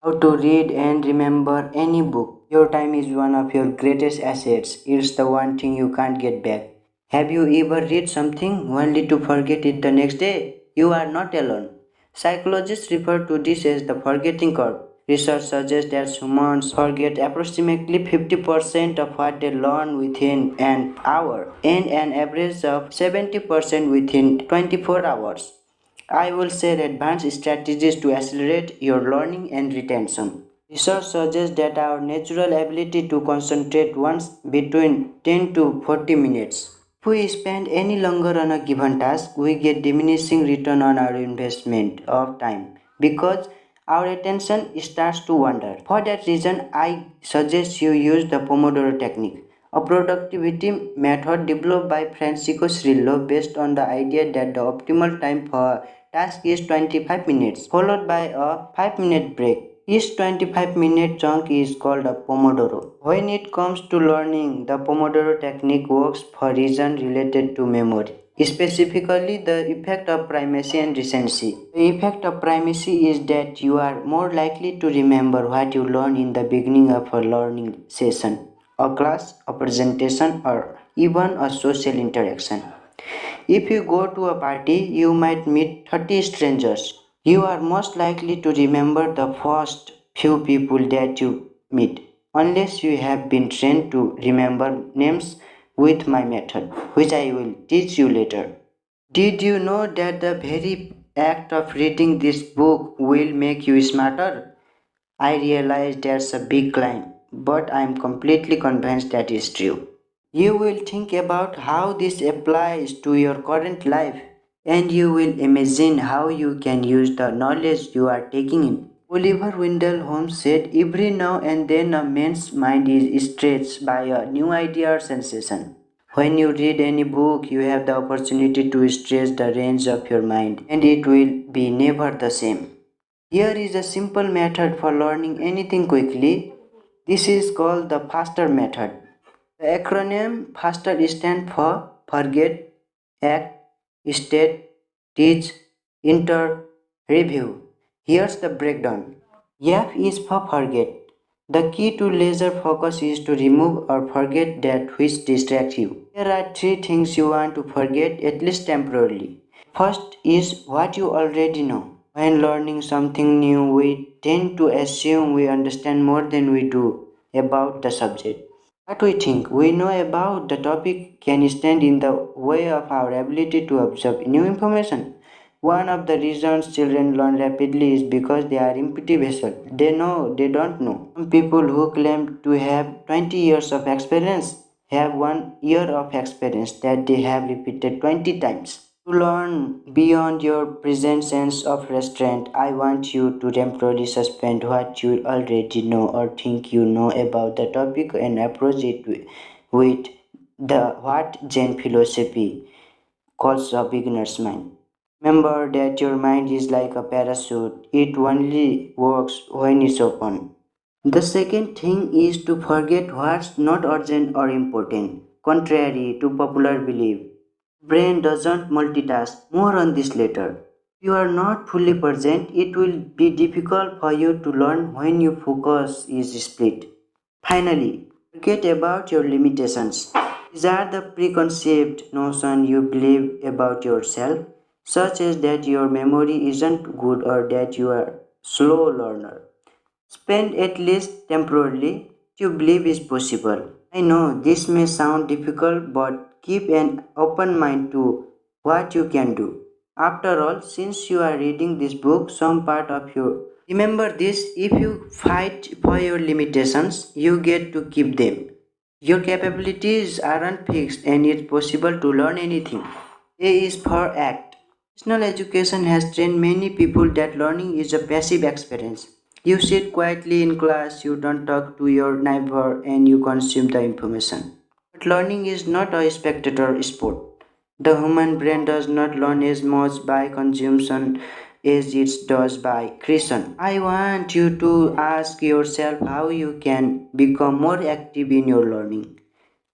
How to read and remember any book. Your time is one of your greatest assets. It's the one thing you can't get back. Have you ever read something only to forget it the next day? You are not alone. Psychologists refer to this as the forgetting curve. Research suggests that humans forget approximately 50% of what they learn within an hour and an average of 70% within 24 hours. I will share advanced strategies to accelerate your learning and retention. Research suggests that our natural ability to concentrate runs between 10 to 40 minutes. If we spend any longer on a given task, we get diminishing return on our investment of time because our attention starts to wander. For that reason, I suggest you use the Pomodoro technique, a productivity method developed by Francisco Cirillo based on the idea that the optimal time for task is 25 minutes, followed by a 5-minute break. Each 25-minute chunk is called a Pomodoro. When it comes to learning, the Pomodoro technique works for reasons related to memory. Specifically, the effect of primacy and recency. The effect of primacy is that you are more likely to remember what you learned in the beginning of a learning session, a class, a presentation, or even a social interaction. If you go to a party, you might meet 30 strangers. You are most likely to remember the first few people that you meet, unless you have been trained to remember names with my method, which I will teach you later. Did you know that the very act of reading this book will make you smarter? I realize that's a big claim, but I am completely convinced that is true. You will think about how this applies to your current life and you will imagine how you can use the knowledge you are taking in. Oliver Wendell Holmes said, every now and then a man's mind is stretched by a new idea or sensation. When you read any book, you have the opportunity to stretch the range of your mind and it will be never the same. Here is a simple method for learning anything quickly. This is called the FASTER method. The acronym FASTER stands for Forget, Act, State, Teach, Enter, Review. Here's the breakdown. F is for forget. The key to laser focus is to remove or forget that which distracts you. There are three things you want to forget, at least temporarily. First is what you already know. When learning something new, we tend to assume we understand more than we do about the subject. What we think we know about the topic can stand in the way of our ability to absorb new information. One of the reasons children learn rapidly is because they are empty vessels. They know they don't know. Some people who claim to have 20 years of experience have 1 year of experience that they have repeated 20 times. To learn beyond your present sense of restraint, I want you to temporarily suspend what you already know or think you know about the topic and approach it with the what Zen philosophy calls a beginner's mind. Remember that your mind is like a parachute, it only works when it's open. The second thing is to forget what's not urgent or important, contrary to popular belief. Brain doesn't multitask. More on this later. If you are not fully present, it will be difficult for you to learn when your focus is split. Finally, forget about your limitations. These are the preconceived notions you believe about yourself, such as that your memory isn't good or that you are slow learner. Spend at least temporarily you believe is possible. I know this may sound difficult, but keep an open mind to what you can do. After all, since you are reading this book, some part of you remember this, if you fight for your limitations, you get to keep them. Your capabilities aren't fixed and it's possible to learn anything. A is for act. Traditional education has trained many people that learning is a passive experience. You sit quietly in class, you don't talk to your neighbor, and you consume the information. But learning is not a spectator sport. The human brain does not learn as much by consumption as it does by creation. I want you to ask yourself how you can become more active in your learning.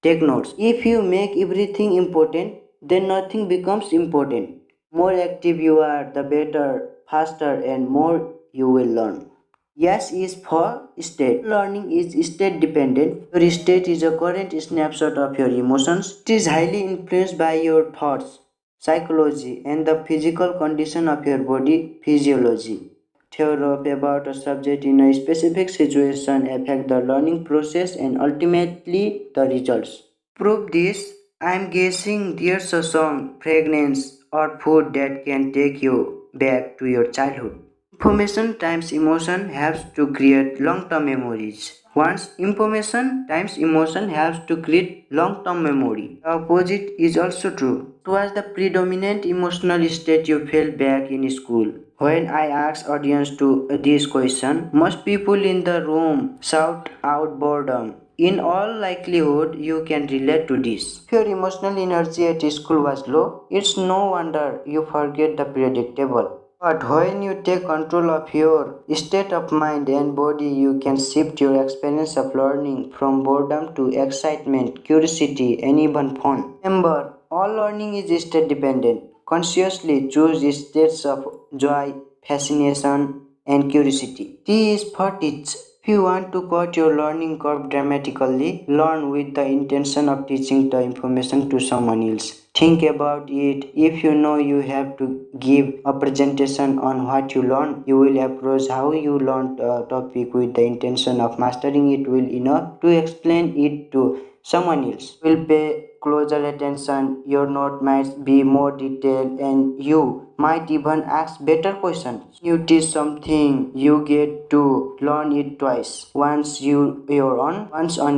Take notes. If you make everything important, then nothing becomes important. More active you are, the better, faster, and more you will learn. S is for state. Learning is state dependent. Your state is a current snapshot of your emotions. It is highly influenced by your thoughts, psychology, and the physical condition of your body physiology. Theory about a subject in a specific situation affect the learning process and ultimately the results. Prove this. I'm guessing there's a song, fragrance, or food that can take you back to your childhood. Information times emotion helps to create long-term memories. Once information times emotion helps to create long-term memory. The opposite is also true. What was the predominant emotional state you felt back in school? When I ask audience to this question, most people in the room shout out boredom. In all likelihood, you can relate to this. If your emotional energy at school was low, it's no wonder you forget the predictable. But when you take control of your state of mind and body, you can shift your experience of learning from boredom to excitement, curiosity, and even fun. Remember, all learning is state dependent. Consciously choose states of joy, fascination, and curiosity. T is for teach. If you want to cut your learning curve dramatically, learn with the intention of teaching the information to someone else. Think about it. If you know you have to give a presentation on what you learned, you will approach how you learned a topic with the intention of mastering it well enough to explain it to someone else. Will pay closer attention, your note might be more detailed, and you might even ask better questions. You teach something, you get to learn it twice. Once on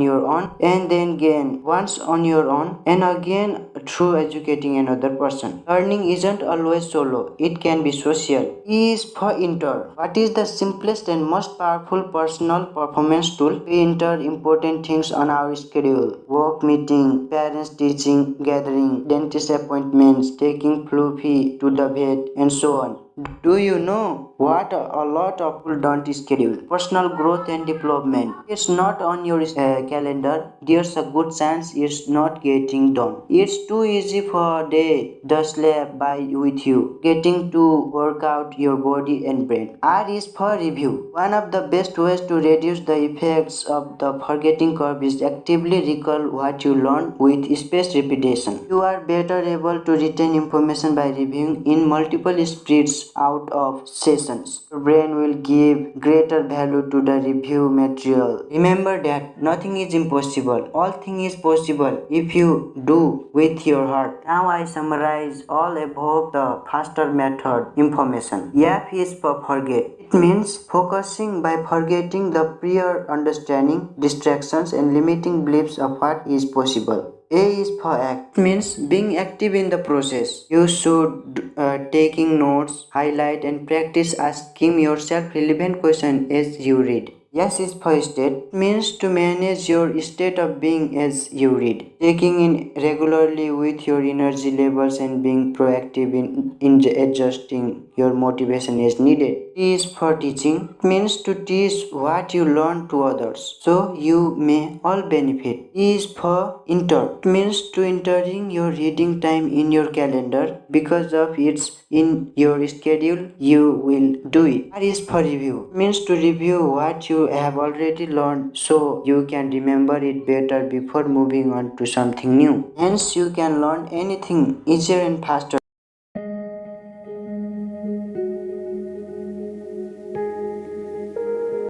your own, and then again once on your own, and again through educating another person. Learning isn't always solo, it can be social. E is for enter. What is the simplest and most powerful personal performance tool? We enter important things on our schedule. Work meeting, parents teaching gathering, dentist appointments, taking fluffy to the vet, and so on. Do you know what a lot of people don't schedule? Personal growth and development. It's not on your calendar. There's a good chance it's not getting done. It's too easy for a day to slap by with you, getting to work out your body and brain. R is for review. One of the best ways to reduce the effects of the forgetting curve is actively recall what you learned with spaced repetition. You are better able to retain information by reviewing in multiple spreads out of sessions. Your brain will give greater value to the review material. Remember that nothing is impossible. All things is possible if you do with your heart. Now I summarize all above the faster method information. F is for forget. It means focusing by forgetting the prior understanding, distractions, and limiting beliefs of what is possible. A is for act. It means being active in the process. You should taking notes, highlight, and practice asking yourself relevant questions as you read. S is for state. It means to manage your state of being as you read. Checking in regularly with your energy levels and being proactive in adjusting your motivation as needed. T is for teaching. It means to teach what you learn to others so you may all benefit. E is for enter. It means to entering your reading time in your calendar because of it's in your schedule you will do it. R is for review. It means to review what you have already learned so you can remember it better before moving on to something new. Hence you can learn anything easier and faster.